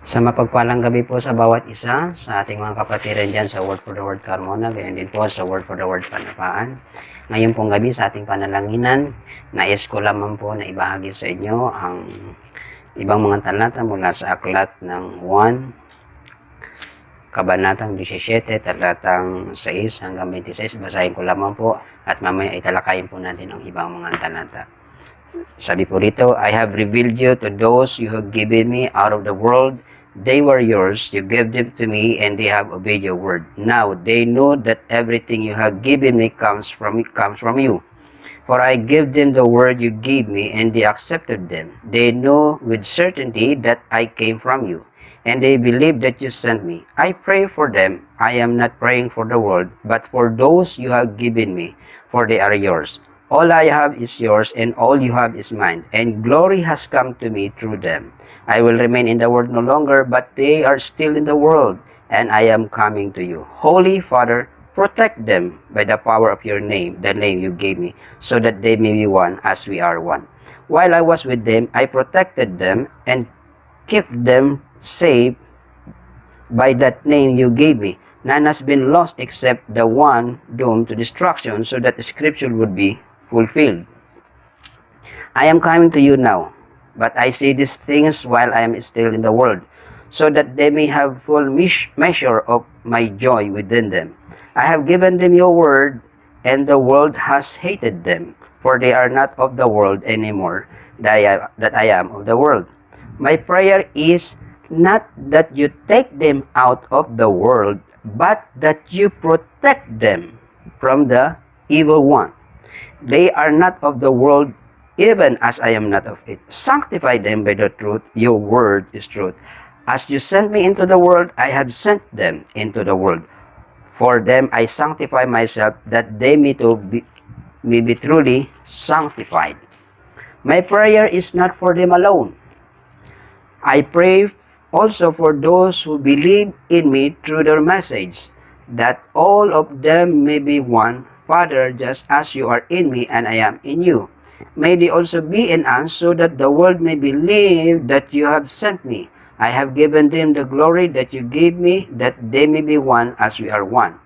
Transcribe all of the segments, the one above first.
Sa mapagpalang gabi po sa bawat isa, sa ating mga kapatiran dyan sa Word for the Word Carmona, gayon din po sa Word for the Word Panapaan. Ngayon pong gabi sa ating panalanginan, nais ko lamang po na ibahagi sa inyo ang ibang mga talata mula sa aklat ng 1, Kabanatang 17, talatang 6 hanggang 26. Basahin ko lamang po at mamaya italakayin po natin ang ibang mga talata. Sabi po rito, I have revealed you to those you have given me out of the world. They were yours, you gave them to me, and they have obeyed your word. Now they know that everything you have given me comes from you. For I gave them the word you gave me, and they accepted them. They know with certainty that I came from you, and they believe that you sent me. I pray for them. I am not praying for the world, but for those you have given me, for they are yours. All I have is yours, and all you have is mine, and glory has come to me through them. I will remain in the world no longer, but they are still in the world, and I am coming to you. Holy Father, protect them by the power of your name, the name you gave me, so that they may be one as we are one. While I was with them, I protected them and kept them safe by that name you gave me. None has been lost except the one doomed to destruction, so that the scripture would be fulfilled. I am coming to you now, but I say these things while I am still in the world, so that they may have full measure of my joy within them. I have given them your word, and the world has hated them, for they are not of the world anymore, that I am of the world. My prayer is not that you take them out of the world, but that you protect them from the evil one. They are not of the world, even as I am not of it. Sanctify them by the truth. Your word is truth. As you sent me into the world, I have sent them into the world. For them I sanctify myself, that they may be truly sanctified. My prayer is not for them alone. I pray also for those who believe in me through their message, that all of them may be one. Father, just as you are in me and I am in you, may they also be in us, so that the world may believe that you have sent me. I have given them the glory that you gave me, that they may be one as we are one.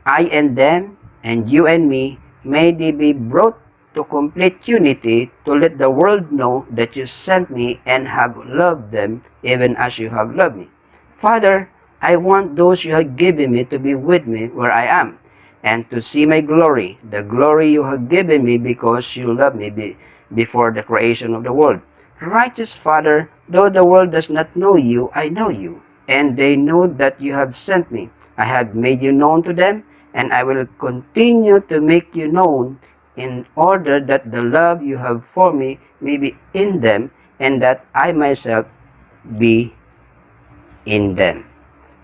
I and them, and you and me, may they be brought to complete unity, to let the world know that you sent me and have loved them even as you have loved me. Father, I want those you have given me to be with me where I am, and to see my glory, the glory you have given me because you loved me before the creation of the world. Righteous Father, though the world does not know you, I know you, and they know that you have sent me. I have made you known to them, and I will continue to make you known, in order that the love you have for me may be in them, and that I myself be in them.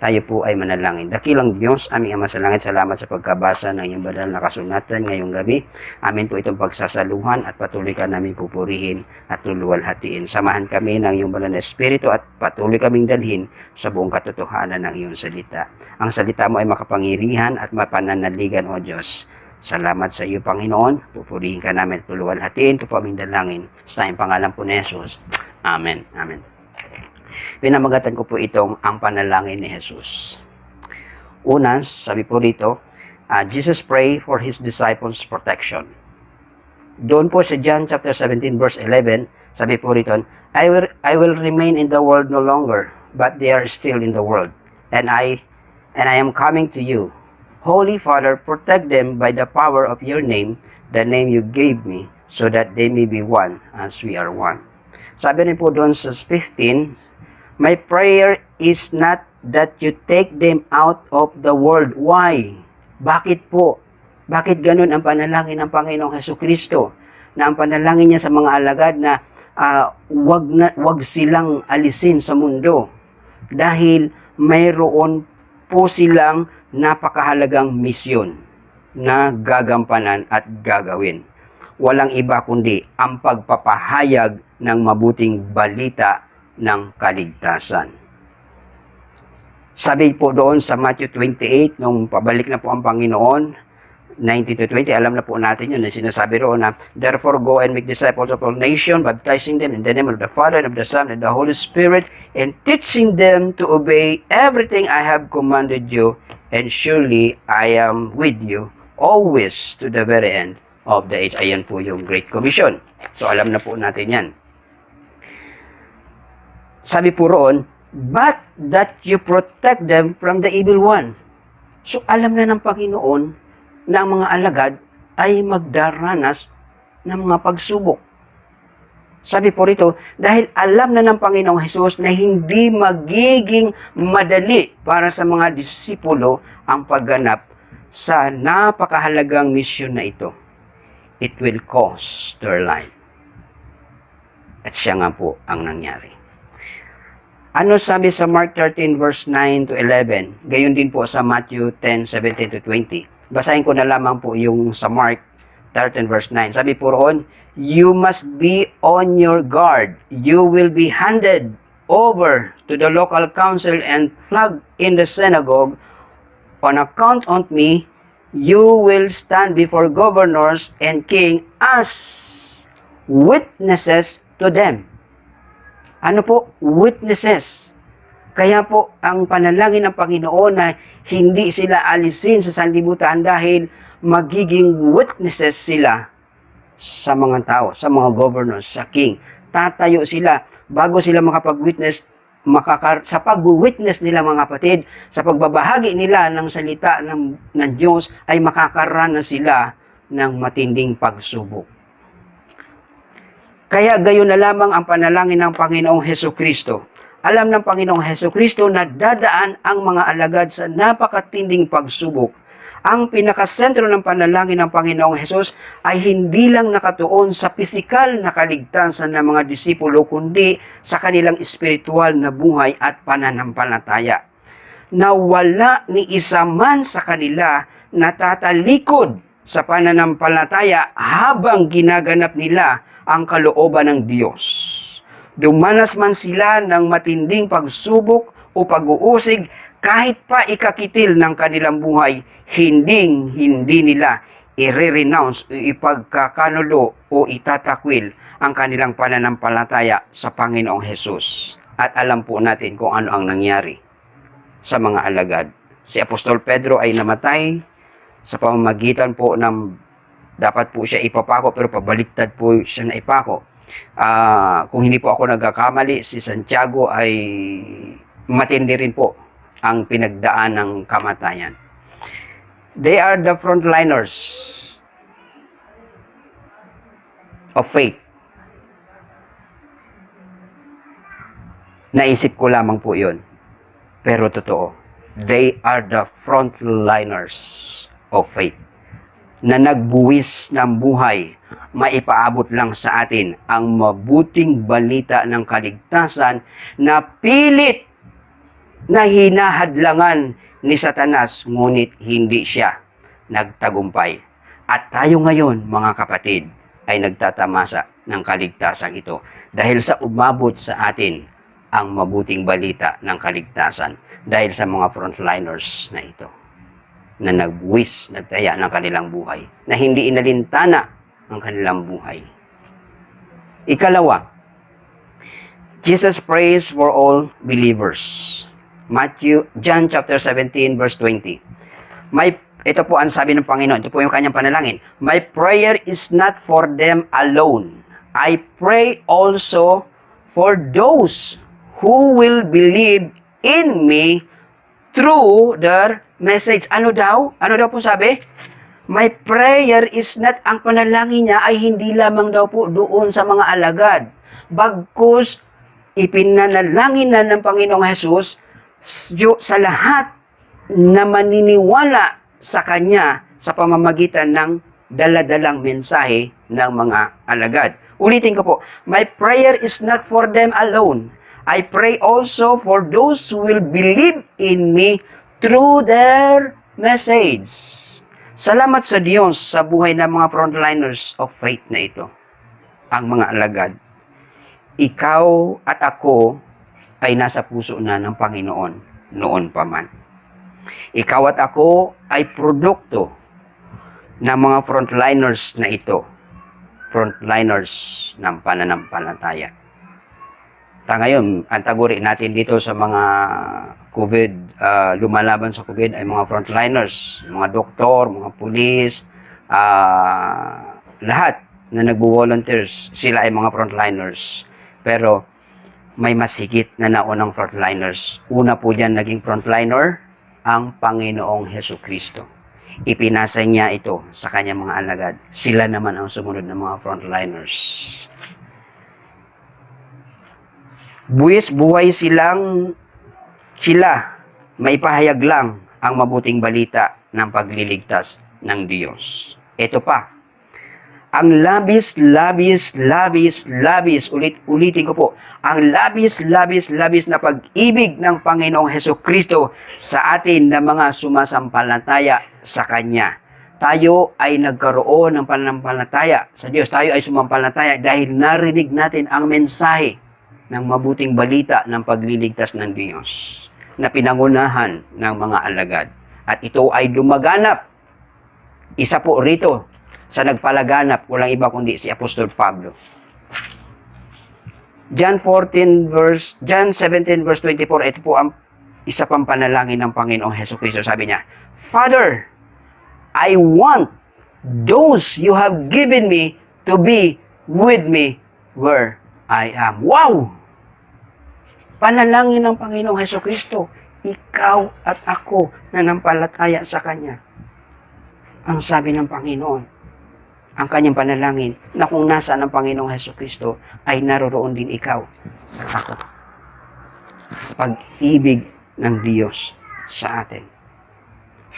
Tayo po ay manalangin. Dakilang Diyos, aming Ama sa langit, salamat sa pagkabasa ng iyong banal na kasulatan ngayong gabi. Amin po itong pagsasaluhan at patuloy ka namin pupurihin at luluwalhatiin. Samahan kami ng iyong banal na Espiritu at patuloy kaming dalhin sa buong katotohanan ng iyong salita. Ang salita mo ay makapangyarihan at mapananaligan, O Diyos. Salamat sa iyo, Panginoon. Pupurihin ka namin at luluwalhatiin. Ito po aming dalangin. Sa tayong pangalan po ni Jesus. Amen. Amen. Pinamagatan ko po itong ang panalangin ni Jesus. Una, sabi po rito, Jesus pray for his disciples' protection. Doon po sa John chapter 17 verse 11, sabi po rito, I will remain in the world no longer, but they are still in the world, and I am coming to you. Holy Father, protect them by the power of your name, the name you gave me, so that they may be one as we are one. Sabi rin po doon sa 15, my prayer is not that you take them out of the world. Why? Bakit po? Bakit ganun ang panalangin ng Panginoong Hesukristo? Na ang panalangin niya sa mga alagad na wag silang alisin sa mundo. Dahil mayroon po silang napakahalagang misyon na gagampanan at gagawin. Walang iba kundi ang pagpapahayag ng mabuting balita ng kaligtasan. Sabi po doon sa Matthew 28, nung pabalik na po ang Panginoon, 19 to 20, alam na po natin yun, na sinasabi roon na, therefore go and make disciples of all nations, baptizing them in the name of the Father, and of the Son, and the Holy Spirit, and teaching them to obey everything I have commanded you, and surely I am with you, always to the very end of the age. Ayan po yung Great Commission. So, alam na po natin yan. Sabi po roon, but that you protect them from the evil one. So, alam na ng Panginoon na ang mga alagad ay magdaranas ng mga pagsubok. Sabi po rito, dahil alam na ng Panginoong Hesus na hindi magiging madali para sa mga disipulo ang pagganap sa napakahalagang misyon na ito. It will cost their life. At siya nga po ang nangyari. Ano sabi sa Mark 13 verse 9 to 11? Gayon din po sa Matthew 10, 17 to 20. Basahin ko na lamang po yung sa Mark 13 verse 9. Sabi po roon, you must be on your guard. You will be handed over to the local council and flogged in the synagogue. On account of me, you will stand before governors and king as witnesses to them. Ano po? Witnesses. Kaya po, ang panalangin ng Panginoon na hindi sila alisin sa sanlibutan dahil magiging witnesses sila sa mga tao, sa mga governors, sa king. Tatayo sila bago sila makapag-witness, sa pag-witness nila mga kapatid, sa pagbabahagi nila ng salita ng Diyos, ay makakaranas sila ng matinding pagsubok. Kaya gayon na lamang ang panalangin ng Panginoong Hesukristo. Alam ng Panginoong Hesukristo na dadaan ang mga alagad sa napakatinding pagsubok. Ang pinakasentro ng panalangin ng Panginoong Hesus ay hindi lang nakatuon sa pisikal na kaligtasan ng mga disipulo, kundi sa kanilang espiritual na buhay at pananampalataya. Na wala ni isa man sa kanila na tatalikod sa pananampalataya habang ginaganap nila ang kalooban ng Diyos. Dumanas man sila ng matinding pagsubok o pag-uusig, kahit pa ikakitil ng kanilang buhay, hindi nila i-renounce o ipagkakanulo o itatakwil ang kanilang pananampalataya sa Panginoong Hesus. At alam po natin kung ano ang nangyari sa mga alagad. Si Apostol Pedro ay namatay sa pamamagitan po ng dapat po siya ipapako, pero pabaliktad po siya na ipako. Kung hindi po ako nagkakamali, si Santiago ay matindi rin po ang pinagdaan ng kamatayan. They are the frontliners of faith. Naisip ko lamang po yun. Pero totoo. They are the frontliners of faith. Na nagbuwis ng buhay, maipaabot lang sa atin ang mabuting balita ng kaligtasan na pilit na hinahadlangan ni Satanas, ngunit hindi siya nagtagumpay. At tayo ngayon, mga kapatid, ay nagtatamasa ng kaligtasan ito dahil sa umabot sa atin ang mabuting balita ng kaligtasan dahil sa mga frontliners na ito na nagbuwis, nagtaya ng kanilang buhay, na hindi inalintana ang kanilang buhay. Ikalawa, Jesus prays for all believers. John chapter 17 verse 20. Ito po ang sabi ng Panginoon, ito po yung kanyang panalangin. My prayer is not for them alone. I pray also for those who will believe in me through their message. Ano daw? Ano daw po sabi? My prayer is not, ang panalangin niya ay hindi lamang daw po doon sa mga alagad. Bagkus, ipinanalangin na ng Panginoong Hesus sa lahat na maniniwala sa Kanya sa pamamagitan ng daladalang mensahe ng mga alagad. Ulitin ko po, my prayer is not for them alone. I pray also for those who will believe in me through their message. Salamat sa Diyos sa buhay ng mga frontliners of faith na ito. Ang mga alagad. Ikaw at ako ay nasa puso na ng Panginoon noon pa man. Ikaw at ako ay produkto ng mga frontliners na ito. Frontliners ng pananampalataya. Ngayon, ang taguri natin dito sa mga COVID, lumalaban sa COVID ay mga frontliners, mga doktor, mga pulis, lahat na nagbo-volunteers, sila ay mga frontliners. Pero may mas higit na naunang frontliners. Una po dyan naging frontliner, ang Panginoong Hesukristo. Ipinasa niya ito sa kanyang mga alagad. Sila naman ang sumunod na mga frontliners. Buwis-buhay sila maipahayag lang ang mabuting balita ng pagliligtas ng Diyos. Ito pa, ang labis, ulitin ko po, ang labis na pag-ibig ng Panginoong Hesukristo sa atin na mga sumasampalataya sa Kanya. Tayo ay nagkaroon ng pananampalataya sa Diyos. Tayo ay sumampalataya dahil narinig natin ang mensahe ng mabuting balita ng pagliligtas ng Diyos na pinangunahan ng mga alagad. At ito ay lumaganap. Isa po rito sa nagpalaganap, walang iba kundi si Apostol Pablo. John 17 verse 24, ito po ang isa pang panalangin ng Panginoong Hesukristo. Sabi niya, Father, I want those you have given me to be with me where I am. Wow! Panalangin ng Panginoong Hesukristo, ikaw at ako na nampalataya sa Kanya. Ang sabi ng Panginoon, ang kanyang panalangin na kung nasaan ang Panginoong Hesukristo ay naroroon din ikaw at ako. Pag-ibig ng Diyos sa atin.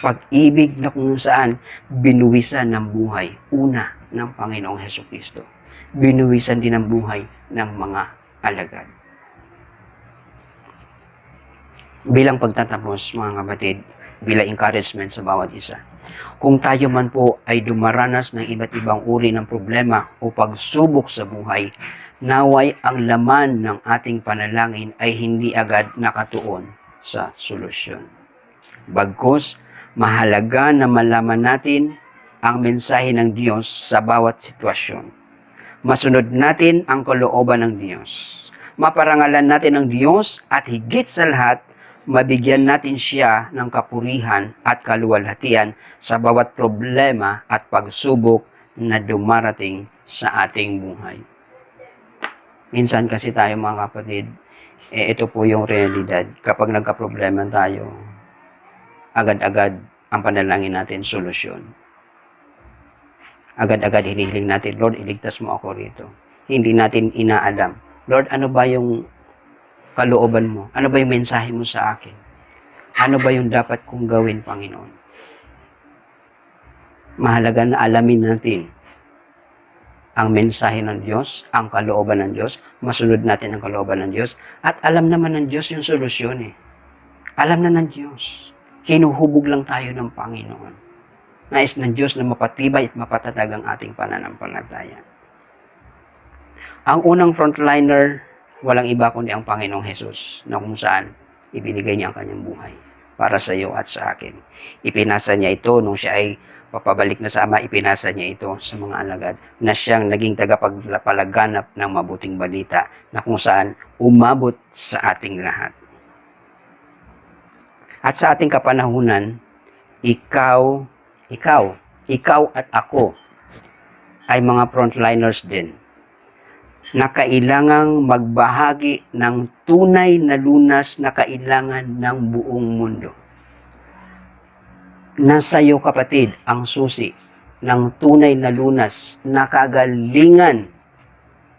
Pag-ibig na kung saan binuwisan ng buhay, una ng Panginoong Hesukristo. Binuwisan din ang buhay ng mga alagad. Bilang pagtatapos, mga kapatid, bilang encouragement sa bawat isa, kung tayo man po ay dumaranas ng iba't ibang uri ng problema o pagsubok sa buhay, naway ang laman ng ating panalangin ay hindi agad nakatuon sa solusyon. Bagkus, mahalaga na malaman natin ang mensahe ng Diyos sa bawat sitwasyon. Masunod natin ang kalooban ng Diyos. Maparangalan natin ang Diyos at higit sa lahat, mabigyan natin siya ng kapurihan at kaluwalhatian sa bawat problema at pagsubok na dumarating sa ating buhay. Minsan kasi tayo mga kapatid, ito po yung realidad. Kapag nagka-problema tayo, agad-agad ang panalangin natin solusyon. Agad-agad hinihiling natin, Lord, iligtas mo ako rito. Hindi natin inaalam, Lord, ano ba yung kalooban mo? Ano ba yung mensahe mo sa akin? Ano ba yung dapat kong gawin, Panginoon? Mahalaga na alamin natin ang mensahe ng Diyos, ang kalooban ng Diyos, masunod natin ang kalooban ng Diyos, at alam naman ng Diyos yung solusyon eh. Alam na ng Diyos. Hinuhubog lang tayo ng Panginoon. Nais ng Diyos na mapatibay at mapatatag ang ating pananampalataya. Ang unang frontliner, walang iba kundi ang Panginoong Hesus, na kung saan ibinigay niya ang kanyang buhay para sa iyo at sa akin. Ipinasa niya ito nung siya ay papabalik na sa Ama, ipinasa niya ito sa mga alagad na siyang naging tagapagpalaganap ng mabuting balita na kung saan umabot sa ating lahat. At sa ating kapanahunan, ikaw at ako ay mga frontliners din na kailangang magbahagi ng tunay na lunas na kailangan ng buong mundo. Nasa iyo, kapatid, ang susi ng tunay na lunas na kagalingan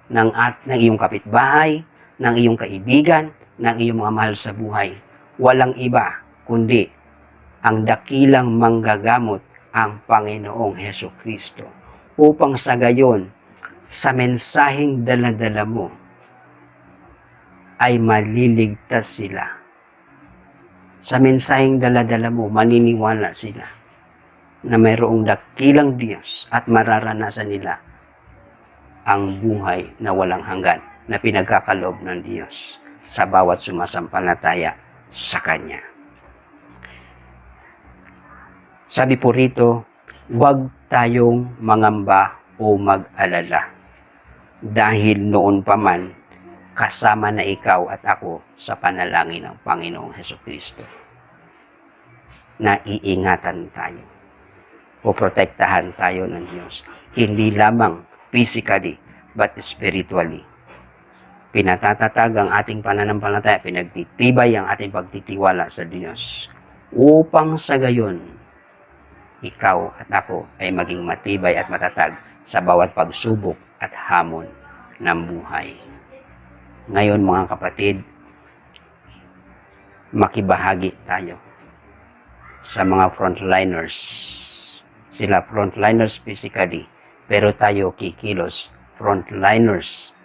ng iyong kapitbahay, ng iyong kaibigan, ng iyong mga mahal sa buhay. Walang iba kundi ang dakilang manggagamot, ang Panginoong Hesukristo, upang sa gayon sa mensaheng dala-dala mo ay maliligtas sila. Sa mensaheng dala-dala mo, maniniwala sila na mayroong dakilang Diyos at mararanasan nila ang buhay na walang hanggan na pinagkakaloob ng Diyos sa bawat sumasampalataya sa Kanya. Sabi po rito, Huwag tayong mangamba o mag-alala. Dahil noon pa man, kasama na ikaw at ako sa panalangin ng Panginoong Hesukristo. Naiingatan tayo. Poprotektahan tayo ng Diyos. Hindi lamang physically, but spiritually. Pinatatatag ang ating pananampalataya, pinagtitibay ang ating pagtitiwala sa Diyos. Upang sa gayon, ikaw at ako ay maging matibay at matatag sa bawat pagsubok at hamon ng buhay. Ngayon mga kapatid, makibahagi tayo sa mga frontliners. Sila frontliners physically, pero tayo kikilos frontliners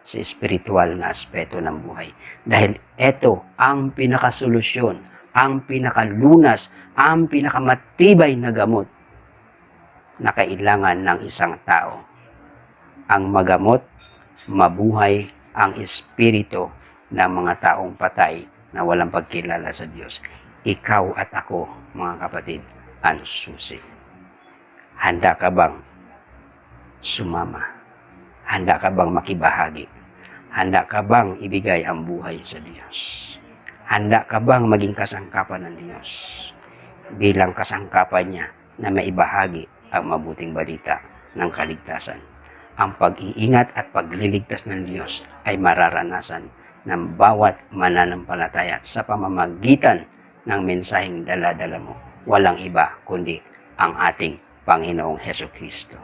sa spiritual na aspeto ng buhay. Dahil ito ang pinakasolusyon, ang pinakalunas, ang pinakamatibay na gamot na kailangan ng isang tao. Ang magamot, mabuhay ang espiritu ng mga taong patay na walang pagkilala sa Diyos. Ikaw at ako, mga kapatid, ang susi. Handa ka bang sumama? Handa ka bang makibahagi? Handa ka bang ibigay ang buhay sa Diyos? Handa ka bang maging kasangkapan ng Diyos? Bilang kasangkapan niya na maibahagi ang mabuting balita ng kaligtasan. Ang pag-iingat at pagliligtas ng Diyos ay mararanasan ng bawat mananampalataya sa pamamagitan ng mensaheng dala-dala mo. Walang iba kundi ang ating Panginoong Hesukristo.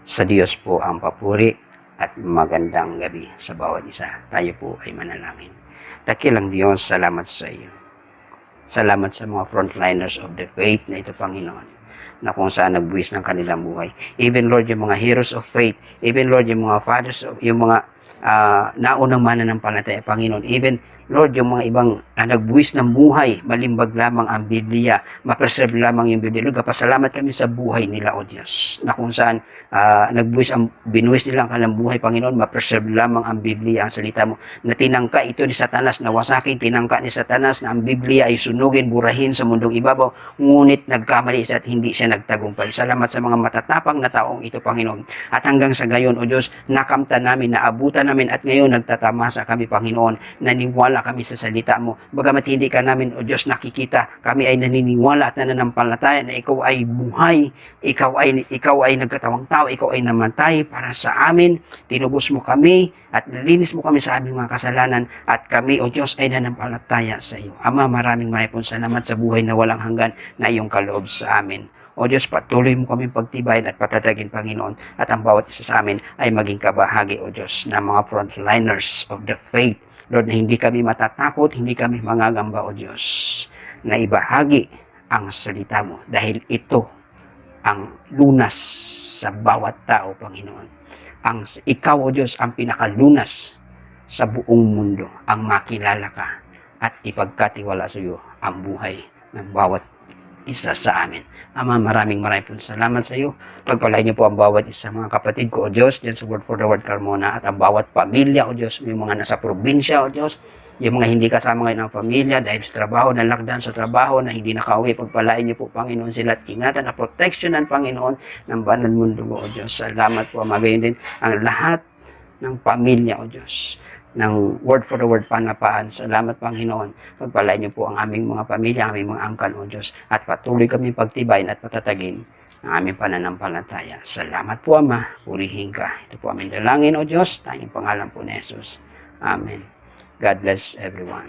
Sa Diyos po ang papuri at magandang gabi sa bawat isa. Tayo po ay manalangin. Dakilang Diyos, salamat sa iyo. Salamat sa mga frontliners of the faith na ito, Panginoon, na kung saan nagbuwis ng kanilang buhay. Even, Lord, yung mga heroes of faith, even, Lord, yung mga fathers, yung mga naunang mananampalataya, Panginoon, even, Lord, yung mga ibang nagbuwis ng buhay, malimbag lamang ang Biblia, ma-preserve lamang yung Biblia. Lord, kapasalamat kami sa buhay nila, O Diyos, na kung saan binuwis nila ang kanilang buhay, Panginoon, ma-preserve lamang ang Biblia, ang salita mo, na tinangka ito ni Satanas, na wasakin, tinangka ni Satanas na ang Biblia ay sunugin, burahin sa mundong ibabaw, ngunit nagkamali siya at hindi siya nagtagumpay. Salamat sa mga matatapang na taong ito, Panginoon. At hanggang sa gayon, O Diyos, nakamtan namin, naabutan namin, at ngayon nagtatamasa kami, Panginoon, naniwala kami sa salita mo. Bagamat hindi ka namin, O Diyos, nakikita, kami ay naniniwala at nananampalataya na ikaw ay buhay, ikaw ay nagkatawang tao, ikaw ay namatay para sa amin, tinubos mo kami, at nalinis mo kami sa aming mga kasalanan, at kami, O Diyos, ay nananampalataya sa iyo. Ama, maraming po salamat sa buhay na walang hanggan na iyong kaloob sa amin. O Diyos, patuloy mo kami pagtibayin at patatagin, Panginoon, at ang bawat isa sa amin ay maging kabahagi, O Diyos, ng mga frontliners of the faith. Lord, na hindi kami matatakot, hindi kami mangagamba, O Diyos, na ibahagi ang salita mo dahil ito ang lunas sa bawat tao, Panginoon. Ikaw, O Diyos, ang pinakalunas sa buong mundo, ang makilala ka at ipagkatiwala sa iyo ang buhay ng bawat isa sa amin. Ama, maraming po salamat sa iyo. Pagpalain niyo po ang bawat isa mga kapatid ko, O Diyos, dyan sa Word for the Word Carmona, at ang bawat pamilya, O Diyos, yung mga nasa probinsya, O Diyos, yung mga hindi kasama ngayon ng pamilya dahil sa trabaho, na lockdown sa trabaho, na hindi nakauwi, pagpalain niyo po, Panginoon, sila at ingatan at protection ng Panginoon ng banal mundo, O Diyos. Salamat po, magayon din ang lahat ng pamilya, O Diyos, ng Word for the Word Panapaan. Salamat, Panginoon. Pagpalain niyo po ang aming mga pamilya, ang aming mga angkan, O Diyos, at patuloy kami pagtibayin at patatagin ng aming pananampalataya. Salamat po, Ama. Purihin ka. Ito po aming dalangin, O Diyos. Tanging pangalan po ni Jesus. Amen. God bless everyone.